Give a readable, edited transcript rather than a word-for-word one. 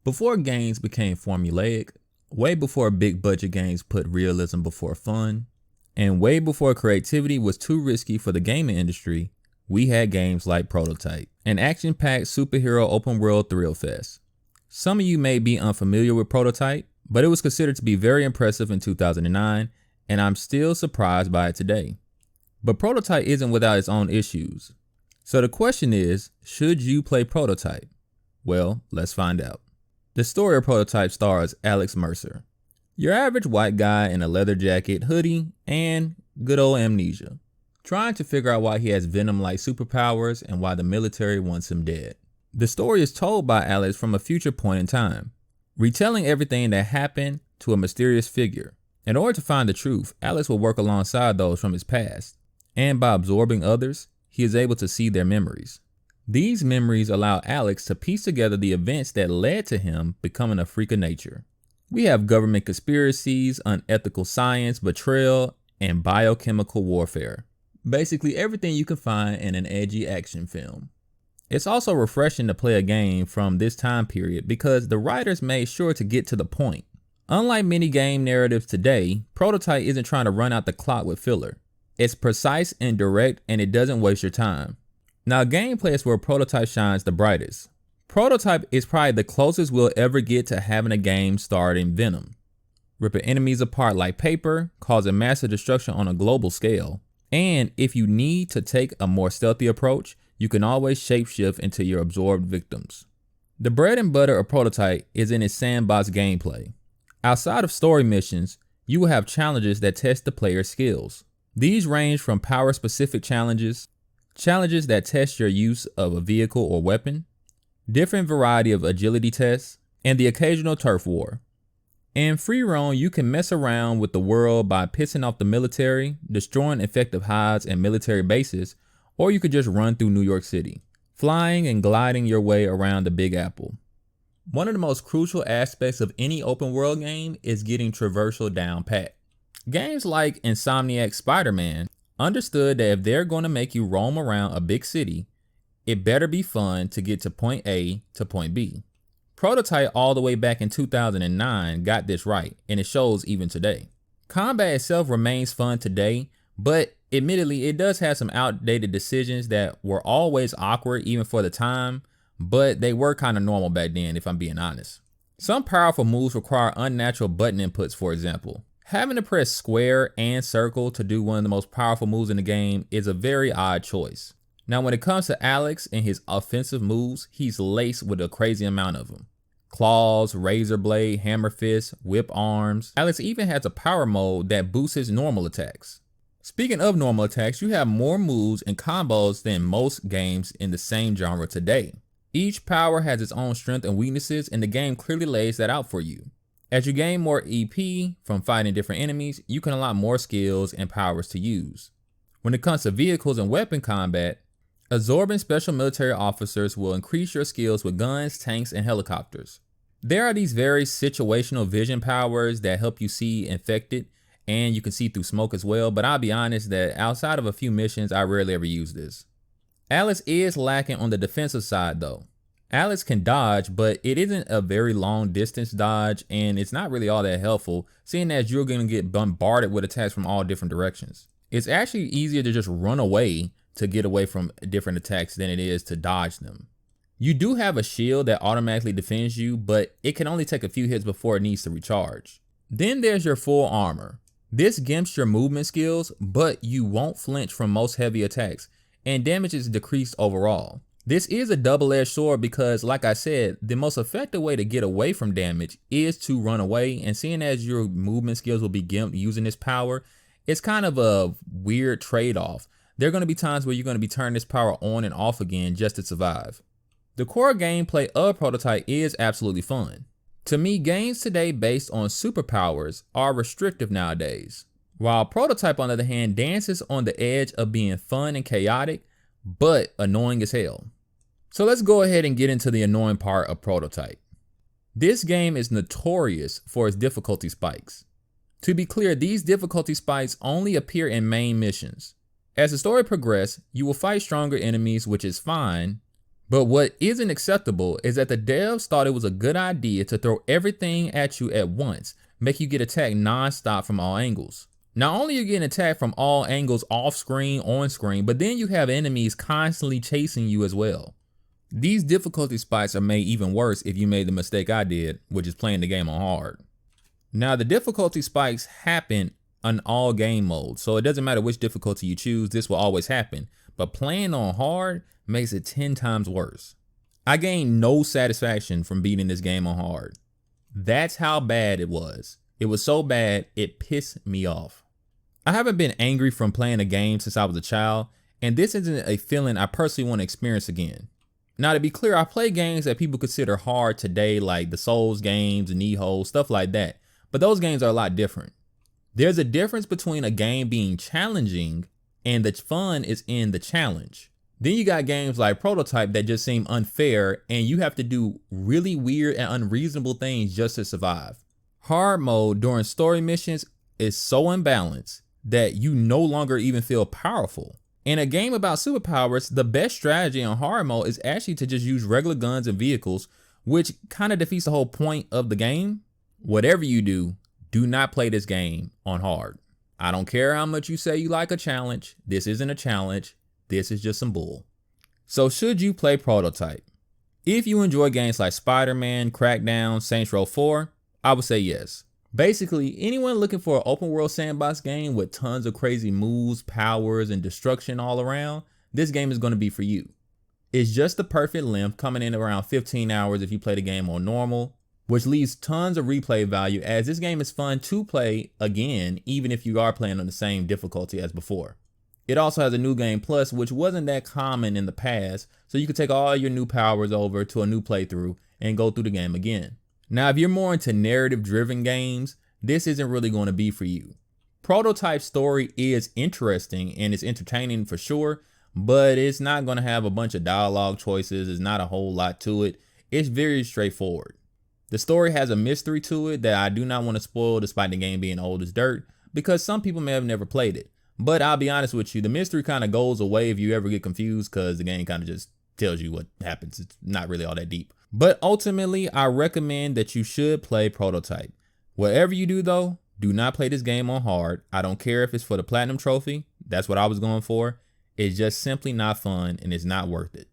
Before games became formulaic, way before big budget games put realism before fun, and way before creativity was too risky for the gaming industry, we had games like Prototype, an action-packed superhero open world thrill fest. Some of you may be unfamiliar with Prototype, but it was considered to be very impressive in 2009, and I'm still surprised by it today. But Prototype isn't without its own issues. So the question is, should you play Prototype? Well, let's find out. The story of Prototype stars Alex Mercer, your average white guy in a leather jacket, hoodie, and good old amnesia, trying to figure out why he has Venom-like superpowers and why the military wants him dead. The story is told by Alex from a future point in time, retelling everything that happened to a mysterious figure. In order to find the truth, Alex will work alongside those from his past, and by absorbing others, he is able to see their memories. These memories allow Alex to piece together the events that led to him becoming a freak of nature. We have government conspiracies, unethical science, betrayal, and biochemical warfare. Basically everything you can find in an edgy action film. It's also refreshing to play a game from this time period because the writers made sure to get to the point. Unlike many game narratives today, Prototype isn't trying to run out the clock with filler. It's precise and direct, and it doesn't waste your time. Now, gameplay is where Prototype shines the brightest. Prototype is probably the closest we'll ever get to having a game starring Venom, ripping enemies apart like paper, causing massive destruction on a global scale. And if you need to take a more stealthy approach, you can always shapeshift into your absorbed victims. The bread and butter of Prototype is in its sandbox gameplay. Outside of story missions, you will have challenges that test the player's skills. These range from power-specific challenges that test your use of a vehicle or weapon, different variety of agility tests, and the occasional turf war. In free roam, you can mess around with the world by pissing off the military, destroying effective hides and military bases, or you could just run through New York City, flying and gliding your way around the Big Apple. One of the most crucial aspects of any open world game is getting traversal down pat. Games like Insomniac's Spider-Man understood that if they're going to make you roam around a big city, it better be fun to get to point A to point B. Prototype all the way back in 2009 got this right, and it shows even today. Combat itself remains fun today, but admittedly it does have some outdated decisions that were always awkward even for the time, but they were kind of normal back then if I'm being honest. Some powerful moves require unnatural button inputs, for example. Having to press square and circle to do one of the most powerful moves in the game is a very odd choice. Now when it comes to Alex and his offensive moves, he's laced with a crazy amount of them. Claws, razor blade, hammer fist, whip arms. Alex even has a power mode that boosts his normal attacks. Speaking of normal attacks, you have more moves and combos than most games in the same genre today. Each power has its own strength and weaknesses, and the game clearly lays that out for you. As you gain more EP from fighting different enemies, you can unlock more skills and powers to use. When it comes to vehicles and weapon combat, absorbing special military officers will increase your skills with guns, tanks, and helicopters. There are these very situational vision powers that help you see infected, and you can see through smoke as well, but I'll be honest that outside of a few missions, I rarely ever use this. Alex is lacking on the defensive side though. Alex can dodge, but it isn't a very long distance dodge, and it's not really all that helpful, seeing as you're going to get bombarded with attacks from all different directions. It's actually easier to just run away to get away from different attacks than it is to dodge them. You do have a shield that automatically defends you, but it can only take a few hits before it needs to recharge. Then there's your full armor. This gimps your movement skills, but you won't flinch from most heavy attacks, and damage is decreased overall. This is a double-edged sword because, like I said, the most effective way to get away from damage is to run away, and seeing as your movement skills will be gimped using this power, it's kind of a weird trade-off. There are going to be times where you're going to be turning this power on and off again just to survive. The core gameplay of Prototype is absolutely fun. To me, games today based on superpowers are restrictive nowadays, while Prototype on the other hand dances on the edge of being fun and chaotic, but annoying as hell. So let's go ahead and get into the annoying part of Prototype. This game is notorious for its difficulty spikes. To be clear, these difficulty spikes only appear in main missions. As the story progresses, you will fight stronger enemies, which is fine, But what isn't acceptable is that the devs thought it was a good idea to throw everything at you at once, make you get attacked non-stop from all angles. Not only are you getting attacked from all angles off screen, on screen, but then you have enemies constantly chasing you as well. These difficulty spikes are made even worse if you made the mistake I did, which is playing the game on hard. Now the difficulty spikes happen on all game modes, so it doesn't matter which difficulty you choose, this will always happen. But playing on hard makes it 10 times worse. I gained no satisfaction from beating this game on hard. That's how bad it was. It was so bad, it pissed me off. I haven't been angry from playing a game since I was a child, and this isn't a feeling I personally want to experience again. Now to be clear, I play games that people consider hard today, like the Souls games, Nihon, stuff like that, but those games are a lot different. There's a difference between a game being challenging and the fun is in the challenge. Then you got games like Prototype that just seem unfair and you have to do really weird and unreasonable things just to survive. Hard mode during story missions is so imbalanced that you no longer even feel powerful. In a game about superpowers, the best strategy on hard mode is actually to just use regular guns and vehicles, which kind of defeats the whole point of the game. Whatever you do, do not play this game on hard. I don't care how much you say you like a challenge. This isn't a challenge. This is just some bull. So should you play Prototype? If you enjoy games like Spider-Man, Crackdown, Saints Row 4, I would say yes. Basically, anyone looking for an open world sandbox game with tons of crazy moves, powers, and destruction all around, this game is going to be for you. It's just the perfect length, coming in around 15 hours if you play the game on normal, which leaves tons of replay value as this game is fun to play again, even if you are playing on the same difficulty as before. It also has a new game plus, which wasn't that common in the past, so you can take all your new powers over to a new playthrough and go through the game again. Now, if you're more into narrative driven games, this isn't really going to be for you. Prototype story is interesting and it's entertaining for sure, but it's not going to have a bunch of dialogue choices. There's not a whole lot to it. It's very straightforward. The story has a mystery to it that I do not want to spoil despite the game being old as dirt, because some people may have never played it. But I'll be honest with you, the mystery kind of goes away if you ever get confused because the game kind of just tells you what happens. It's not really all that deep. But ultimately, I recommend that you should play Prototype. Whatever you do though, do not play this game on hard. I don't care if it's for the platinum trophy. That's what I was going for. It's just simply not fun and it's not worth it.